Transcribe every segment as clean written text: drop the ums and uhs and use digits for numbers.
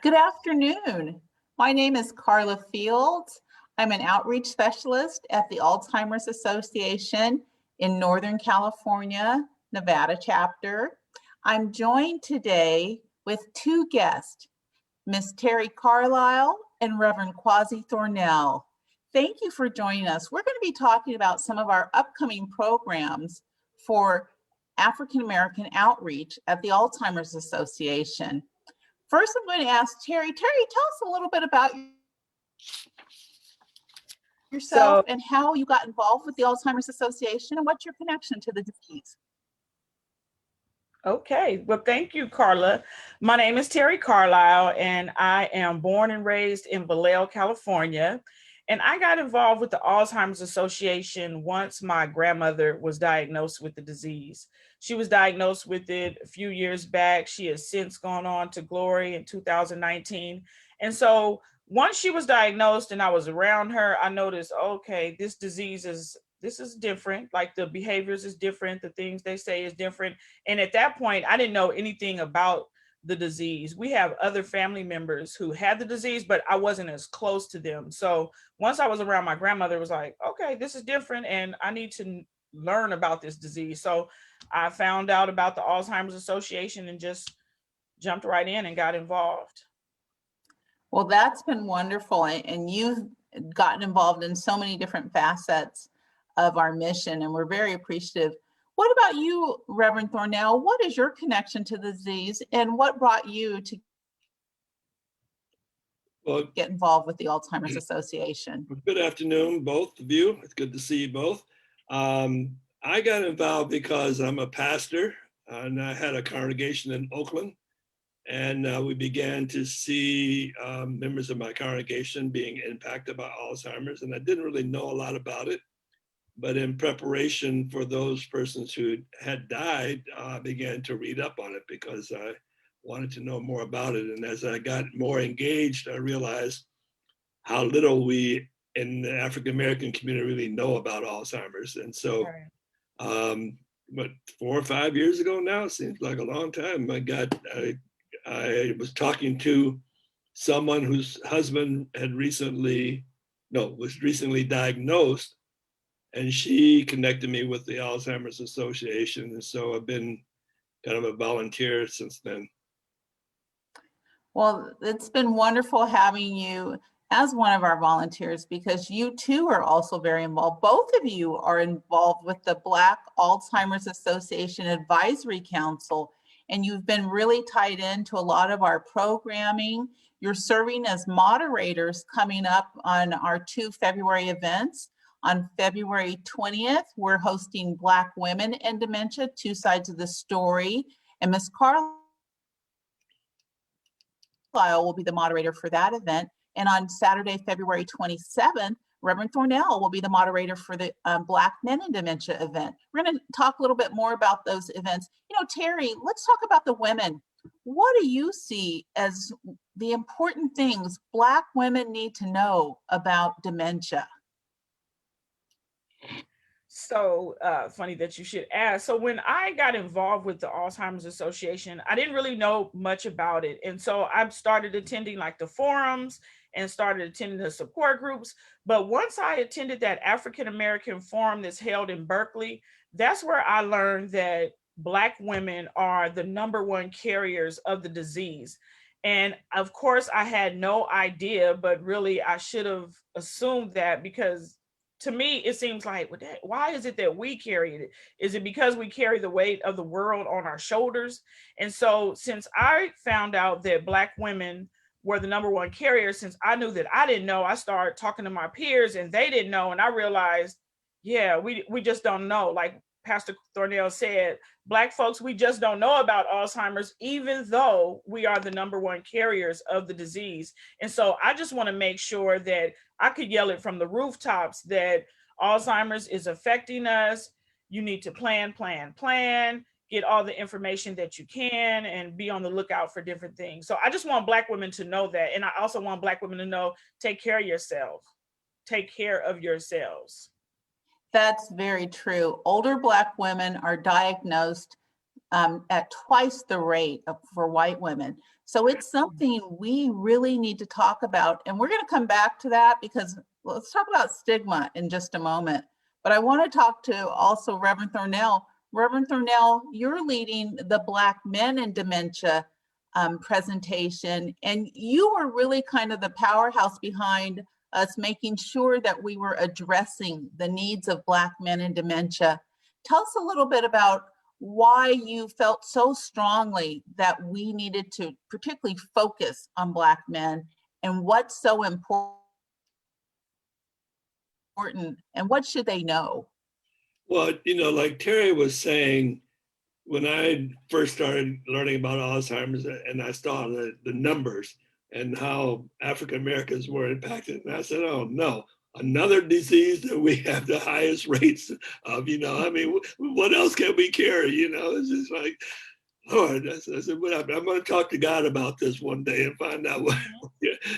Good afternoon. My name is Carla Fields. I'm an outreach specialist at the Alzheimer's Association in Northern California, Nevada chapter. I'm joined today with two guests, Miss Terry Carlisle and Reverend Quasi Thornell. Thank you for joining us. We're going to be talking about some of our upcoming programs for African American outreach at the Alzheimer's Association. First, I'm going to ask Terry. Terry, tell us a little bit about yourself So, and how you got involved with the Alzheimer's Association and what's your connection to the disease. okay. Well, thank you, Carla. My name is Terry Carlisle, and I am born and raised in Vallejo, California. And I got involved with the Alzheimer's Association once my grandmother was diagnosed with the disease. She was diagnosed with it a few years back. She has since gone on to glory in 2019. And so once she was diagnosed and I was around her, I noticed, okay, this is different. Like the behaviors is different. The things they say is different. And at that point, I didn't know anything about the disease. We have other family members who had the disease, but I wasn't as close to them. So once I was around my grandmother, it was like, okay, this is different and I need to learn about this disease. So I found out about the Alzheimer's Association and just jumped right in and got involved. Well, that's been wonderful. And you've gotten involved in so many different facets of our mission, and we're very appreciative. What about you, Reverend Thornell? What is your connection to the disease and what brought you to get involved with the Alzheimer's Association? Good afternoon, both of you. It's good to see you both. I got involved because I'm a pastor and I had a congregation in Oakland, and we began to see members of my congregation being impacted by Alzheimer's, and I didn't really know a lot about it. But in preparation for those persons who had died, I began to read up on it because I wanted to know more about it. And as I got more engaged, I realized how little we in the African American community really know about Alzheimer's. And so, but 4 or 5 years ago now, it seems like a long time, I was talking to someone whose husband was recently diagnosed, and she connected me with the Alzheimer's Association. And so I've been kind of a volunteer since then. Well, it's been wonderful having you as one of our volunteers because you too are also very involved. Both of you are involved with the Black Alzheimer's Association Advisory Council, and you've been really tied into a lot of our programming. You're serving as moderators coming up on our 2 February events. On February 20th, we're hosting Black Women and Dementia, Two Sides of the Story, and Ms. Carlisle will be the moderator for that event. And on Saturday, February 27th, Reverend Thornell will be the moderator for the Black Men in Dementia event. We're going to talk a little bit more about those events. Terry, let's talk about the women. What do you see as the important things Black women need to know about dementia? So funny that you should ask. So when I got involved with the Alzheimer's Association, I didn't really know much about it. And so I started attending like the forums and started attending the support groups. But once I attended that African American forum that's held in Berkeley, that's where I learned that Black women are the #1 carriers of the disease. And of course, I had no idea, but really I should have assumed that because to me, it seems like, why is it that we carry it? Is it because we carry the weight of the world on our shoulders? And so since I found out that Black women were the #1 carrier, since I knew that I didn't know, I started talking to my peers and they didn't know. And I realized, yeah, we just don't know. Like Pastor Thornell said, Black folks, we just don't know about Alzheimer's, even though we are the #1 carriers of the disease. And so I just want to make sure that I could yell it from the rooftops that Alzheimer's is affecting us. You need to plan, get all the information that you can and be on the lookout for different things. So I just want Black women to know that. And I also want Black women to know, take care of yourself. Take care of yourselves. That's very true. Older Black women are diagnosed at twice the rate for white women. So it's something we really need to talk about. And we're going to come back to that because let's talk about stigma in just a moment. But I want to talk to also Reverend Thornell. Reverend Thornell, you're leading the Black Men in Dementia presentation, and you were really kind of the powerhouse behind us making sure that we were addressing the needs of Black men in dementia. Tell us a little bit about why you felt so strongly that we needed to particularly focus on Black men and what's so important and what should they know? Well, like Terry was saying, when I first started learning about Alzheimer's and I saw the numbers and how African Americans were impacted, and I said, oh no, another disease that we have the highest rates of, I mean, what else can we carry? It's just like, Lord, I said, I'm going to talk to God about this one day and find out what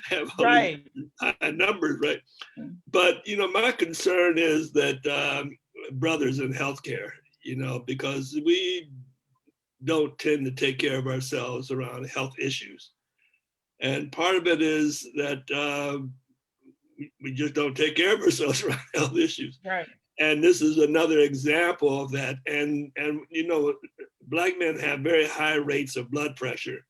have all Right. these high numbers, right? But, my concern is that brothers in healthcare, because we don't tend to take care of ourselves around health issues. And part of it is that we just don't take care of ourselves around health issues. Right. And this is another example of that. And Black men have very high rates of blood pressure.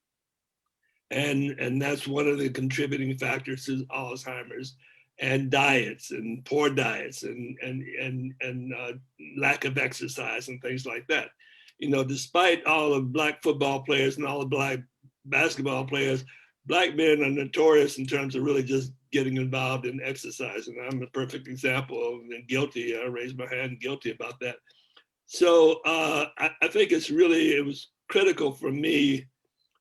And that's one of the contributing factors to Alzheimer's, and diets and poor diets and lack of exercise and things like that. Despite all the Black football players and all the Black basketball players, Black men are notorious in terms of really just getting involved in exercise. And I'm a perfect example of guilty. I raised my hand, guilty about that. So I think it was critical for me.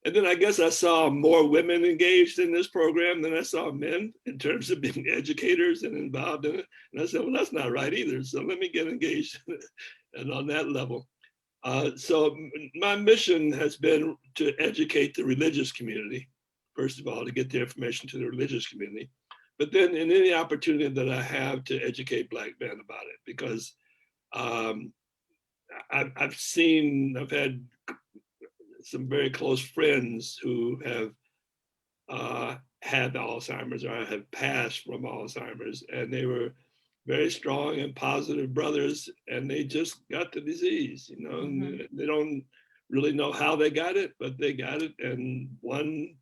And then I guess I saw more women engaged in this program than I saw men in terms of being educators and involved in it. And I said, well, that's not right either. So let me get engaged and on that level. So my mission has been to educate the religious community, first of all, to get the information to the religious community, but then in any opportunity that I have to educate Black men about it, because I've had some very close friends who have had Alzheimer's or have passed from Alzheimer's, and they were very strong and positive brothers, and they just got the disease, and they don't really know how they got it, but they got it, and one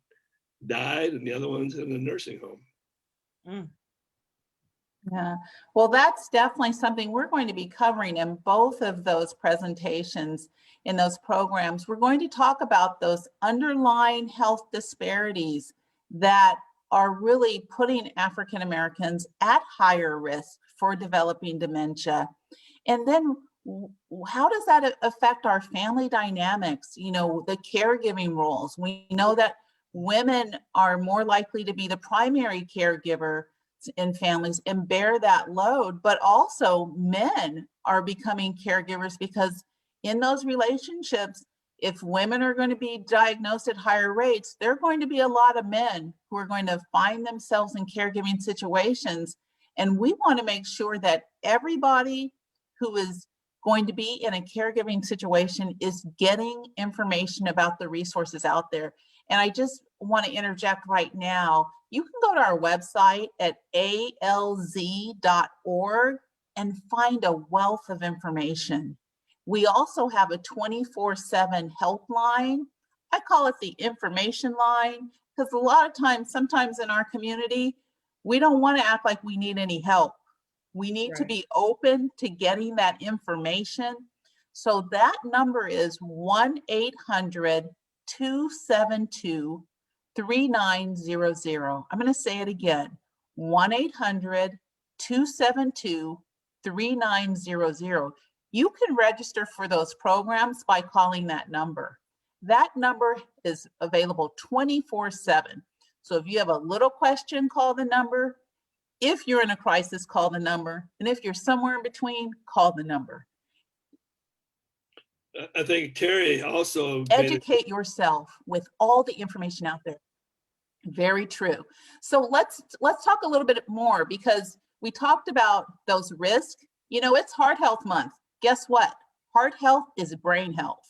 died and the other one's in a nursing home. Yeah, well, that's definitely something we're going to be covering in both of those presentations, in those programs. We're going to talk about those underlying health disparities that are really putting African Americans at higher risk for developing dementia. And then how does that affect our family dynamics? The caregiving roles. We know that women are more likely to be the primary caregiver in families and bear that load, but also men are becoming caregivers because in those relationships, if women are going to be diagnosed at higher rates, there are going to be a lot of men who are going to find themselves in caregiving situations. And we want to make sure that everybody who is going to be in a caregiving situation is getting information about the resources out there. And I just want to interject right now, you can go to our website at alz.org and find a wealth of information. We also have a 24/7 helpline. I call it the information line because a lot of times, sometimes in our community, we don't want to act like we need any help. We need to be open to getting that information. So that number is 1-800-272-3900. I'm going to say it again, 1-800-272-3900. You can register for those programs by calling that number. That number is available 24/7. So if you have a little question, call the number. If you're in a crisis, call the number. And if you're somewhere in between, call the number. I think Terry also educate yourself with all the information out there. Very true. So let's talk a little bit more, because we talked about those risks. It's Heart Health Month. Guess what? Heart health is brain health.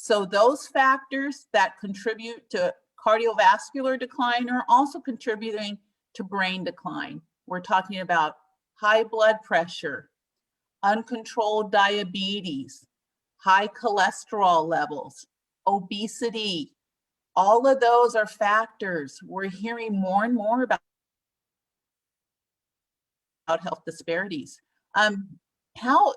So those factors that contribute to cardiovascular decline are also contributing to brain decline. We're talking about high blood pressure, uncontrolled diabetes, high cholesterol levels, obesity. All of those are factors. We're hearing more and more about health disparities. How,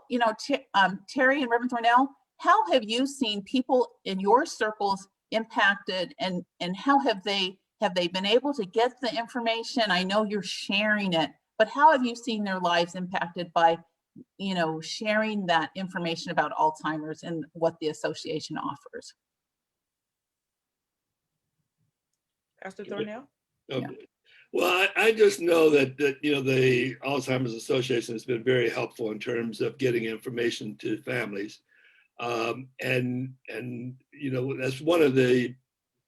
Terry and Reverend Thornell, how have you seen people in your circles impacted, and how have they been able to get the information? I know you're sharing it, but how have you seen their lives impacted by, sharing that information about Alzheimer's and what the association offers? Pastor Thornell? Okay. Yeah. Well, I just know that the Alzheimer's Association has been very helpful in terms of getting information to families, and that's one of the,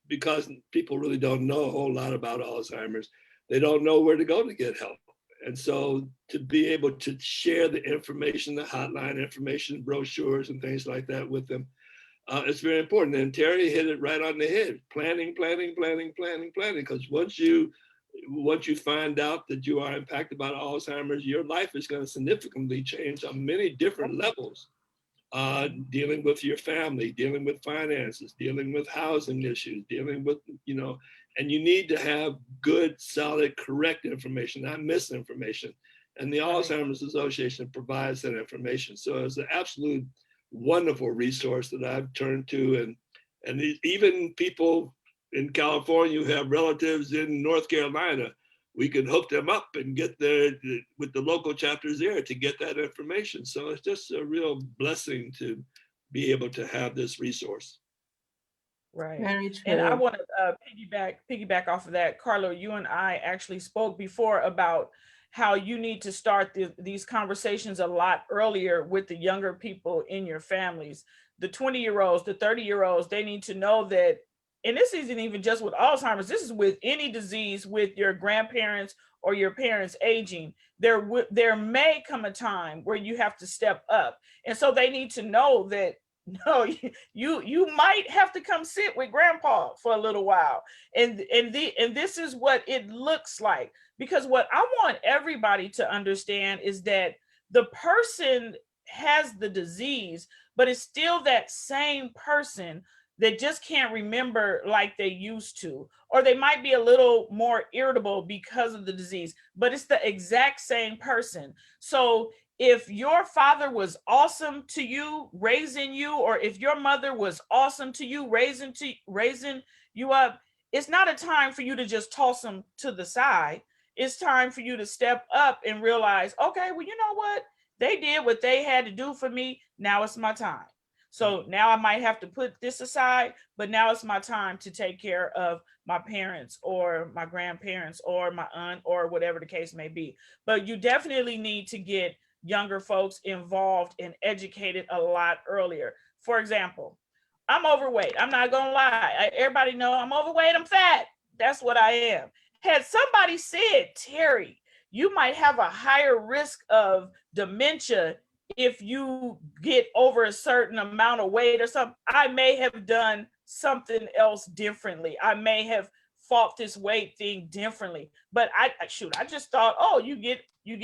because people really don't know a whole lot about Alzheimer's, they don't know where to go to get help, and so to be able to share the information, the hotline information, brochures, and things like that with them. It's very important. And Terry hit it right on the head. Planning, because once you find out that you are impacted by Alzheimer's, your life is going to significantly change on many different levels. Dealing with your family, dealing with finances, dealing with housing issues, dealing with, and you need to have good, solid, correct information, not misinformation. And the Alzheimer's Association provides that information. So it's an absolute wonderful resource that I've turned to. And even people in California who have relatives in North Carolina, we can hook them up and get there with the local chapters there to get that information. So it's just a real blessing to be able to have this resource. Right. Very true. And I want to piggyback off of that. Carlo, you and I actually spoke before about how you need to start these conversations a lot earlier with the younger people in your families. The 20-year-olds, the 30-year-olds, they need to know that, and this isn't even just with Alzheimer's, this is with any disease, with your grandparents or your parents aging. There may come a time where you have to step up. And so they need to know that, no, you might have to come sit with grandpa for a little while. And this is what it looks like. Because what I want everybody to understand is that the person has the disease, but it's still that same person that just can't remember like they used to, or they might be a little more irritable because of the disease, but it's the exact same person. So if your father was awesome to you, raising you, or if your mother was awesome to you, raising you up, it's not a time for you to just toss them to the side. It's time for you to step up and realize, okay, well, you know what? They did what they had to do for me. Now it's my time. So now I might have to put this aside, but now it's my time to take care of my parents or my grandparents or my aunt or whatever the case may be. But you definitely need to get younger folks involved and educated a lot earlier. For example, I'm overweight. I'm not gonna lie. Everybody know I'm overweight. I'm fat. That's what I am. Had somebody said, Terry, you might have a higher risk of dementia if you get over a certain amount of weight or something, I may have done something else differently. I may have fought this weight thing differently. But I just thought, oh, you get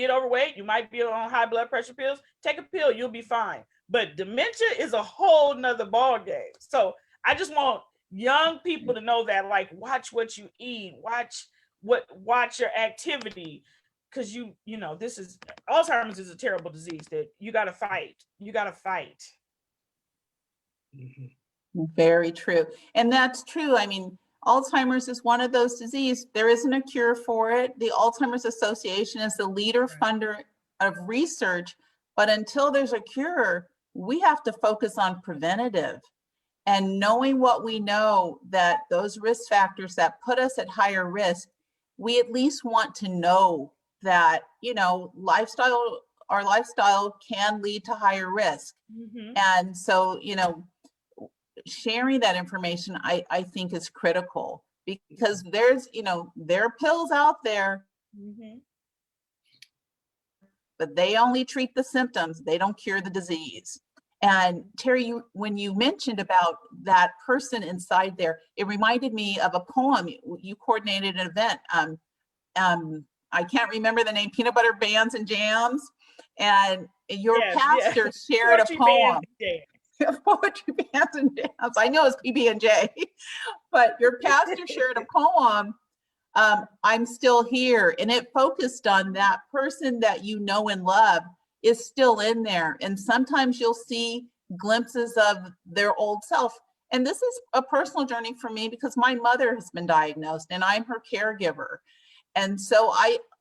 overweight, you might be on high blood pressure pills, take a pill, you'll be fine. But dementia is a whole nother ball game. So I just want young people to know that, like, watch what you eat, watch your activity. Because this is Alzheimer's is a terrible disease that you got to fight. Mm-hmm. Very true. And that's true. I mean, Alzheimer's is one of those diseases. There isn't a cure for it. The Alzheimer's Association is the leader funder of research, but until there's a cure, we have to focus on preventative. And knowing what we know, that those risk factors that put us at higher risk, we at least want to know that, our lifestyle can lead to higher risk. Mm-hmm. And so, sharing that information, I think is critical, because there's, there are pills out there, Mm-hmm. but they only treat the symptoms. They don't cure the disease. And Terry, when you mentioned about that person inside there, it reminded me of a poem. You coordinated an event. I can't remember the name, Peanut Butter Bands and Jams. And your Yes, pastor shared a Poetry band poem. day. Poetry Bands and Jams. I know it's PB&J, but your pastor shared a poem, I'm Still Here. And it focused on that person that you know and love is still in there. And sometimes you'll see glimpses of their old self. And this is a personal journey for me because my mother has been diagnosed and I'm her caregiver. And so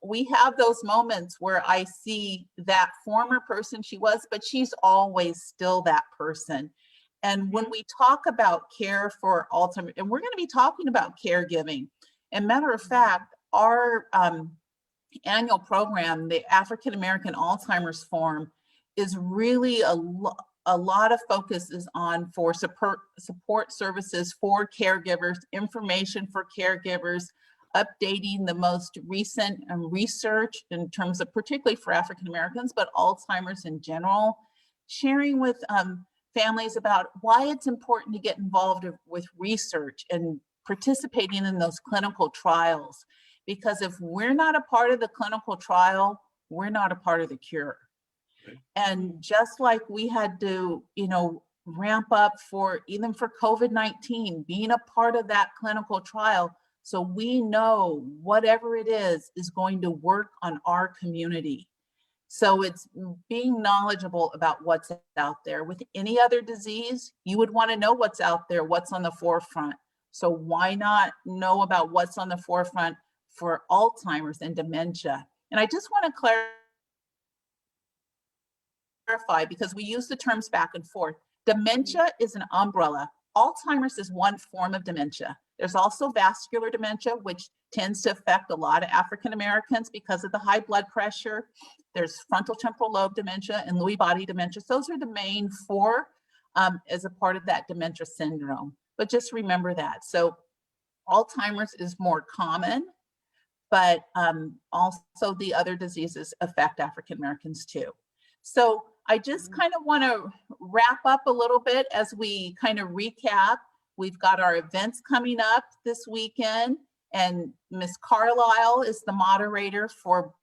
we have those moments where I see that former person she was, but she's always still that person. And when we talk about care for Alzheimer's, and we're going to be talking about caregiving, and matter of fact, our annual program, the African American Alzheimer's Forum, is really a lot of focus is on for support services for caregivers, information for caregivers, updating the most recent research in terms of particularly for African Americans, but Alzheimer's in general, sharing with families about why it's important to get involved with research and participating in those clinical trials. Because if we're not a part of the clinical trial, we're not a part of the cure. Right. And just like we had to, ramp up even for COVID-19, being a part of that clinical trial, so we know whatever it is going to work on our community. So it's being knowledgeable about what's out there. With any other disease, you would want to know what's out there, what's on the forefront. So why not know about what's on the forefront for Alzheimer's and dementia? And I just want to clarify, because we use the terms back and forth. Dementia is an umbrella. Alzheimer's is one form of dementia. There's also vascular dementia, which tends to affect a lot of African Americans because of the high blood pressure. There's frontal temporal lobe dementia and Lewy body dementia. Those are the main four as a part of that dementia syndrome. But just remember that. So Alzheimer's is more common, but also the other diseases affect African Americans too. So I just kind of want to wrap up a little bit as we kind of recap. We've got our events coming up this weekend, and Ms. Carlisle is the moderator for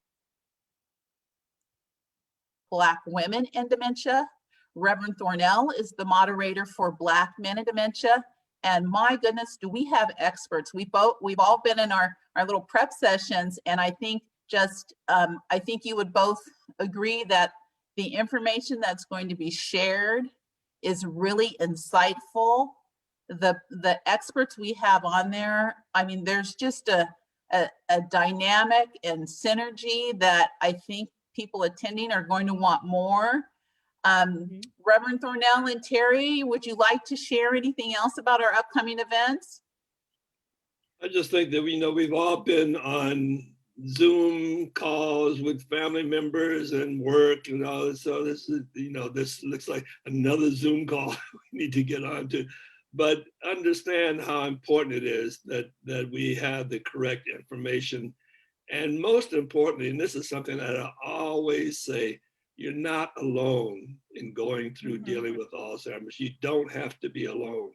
Black Women in Dementia. Reverend Thornell is the moderator for Black Men in Dementia. And my goodness, do we have experts? We've all been in our little prep sessions, and I think I think you would both agree that the information that's going to be shared is really insightful. The experts we have on there, I mean, there's just a dynamic and synergy that I think people attending are going to want more. Reverend Thornell and Terry, would you like to share anything else about our upcoming events? I just think that we've all been on Zoom calls with family members and work and all this. So this is, this looks like another Zoom call we need to get on to. But understand how important it is that we have the correct information. And most importantly, and this is something that I always say, you're not alone in going through dealing with Alzheimer's. You don't have to be alone.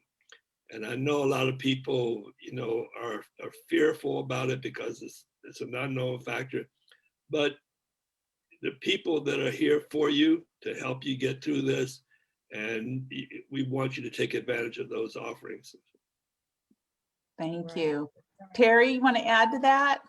And I know a lot of people, are fearful about it because it's an unknown factor. But the people that are here for you to help you get through this, and we want you to take advantage of those offerings. Thank you. Terry, you want to add to that?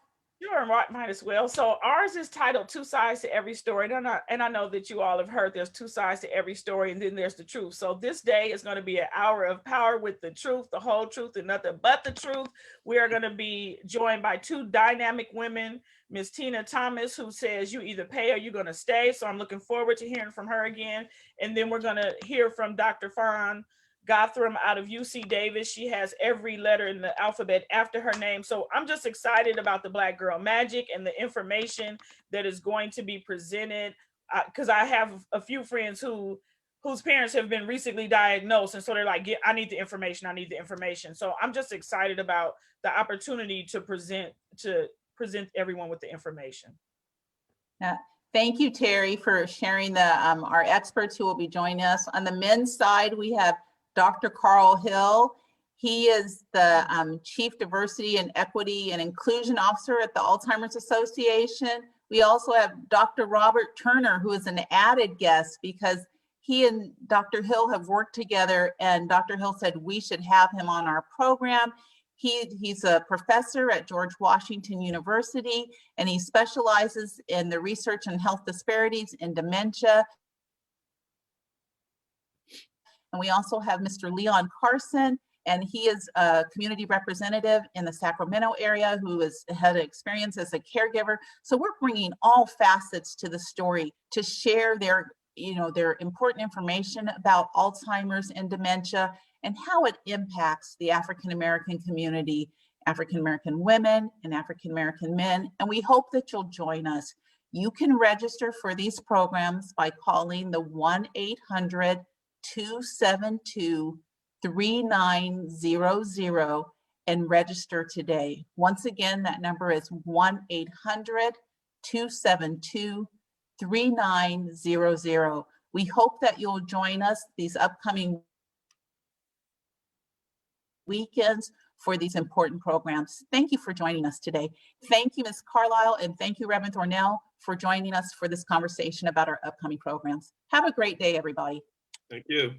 Sure, might as well. So ours is titled Two Sides to Every Story. And I know that you all have heard there's two sides to every story, and then there's the truth. So this day is going to be an hour of power with the truth, the whole truth, and nothing but the truth. We are going to be joined by two dynamic women, Miss Tina Thomas, who says you either pay or you're going to stay. So I'm looking forward to hearing from her again. And then we're going to hear from Dr. Farhan Gothram out of UC Davis. She has every letter in the alphabet after her name. So I'm just excited about the Black Girl Magic and the information that is going to be presented, because I have a few friends whose parents have been recently diagnosed, and so they're like, I need the information. So I'm just excited about the opportunity to present everyone with the information. Yeah. Thank you, Terry, for sharing our experts who will be joining us. On the men's side, we have Dr. Carl Hill. He is the Chief Diversity and Equity and Inclusion Officer at the Alzheimer's Association. We also have Dr. Robert Turner, who is an added guest because he and Dr. Hill have worked together, and Dr. Hill said we should have him on our program. He's a professor at George Washington University, and he specializes in the research on health disparities in dementia. And we also have Mr. Leon Carson, and he is a community representative in the Sacramento area who has had experience as a caregiver. So we're bringing all facets to the story to share their important information about Alzheimer's and dementia and how it impacts the African-American community, African-American women and African-American men. And we hope that you'll join us. You can register for these programs by calling the 1-800-272-3900 and register today. Once again, that number is 1-800-272-3900. We hope that you'll join us these upcoming weekends for these important programs. Thank you for joining us today. Thank you, Ms. Carlisle, and thank you, Reverend Thornell, for joining us for this conversation about our upcoming programs. Have a great day, everybody. Thank you.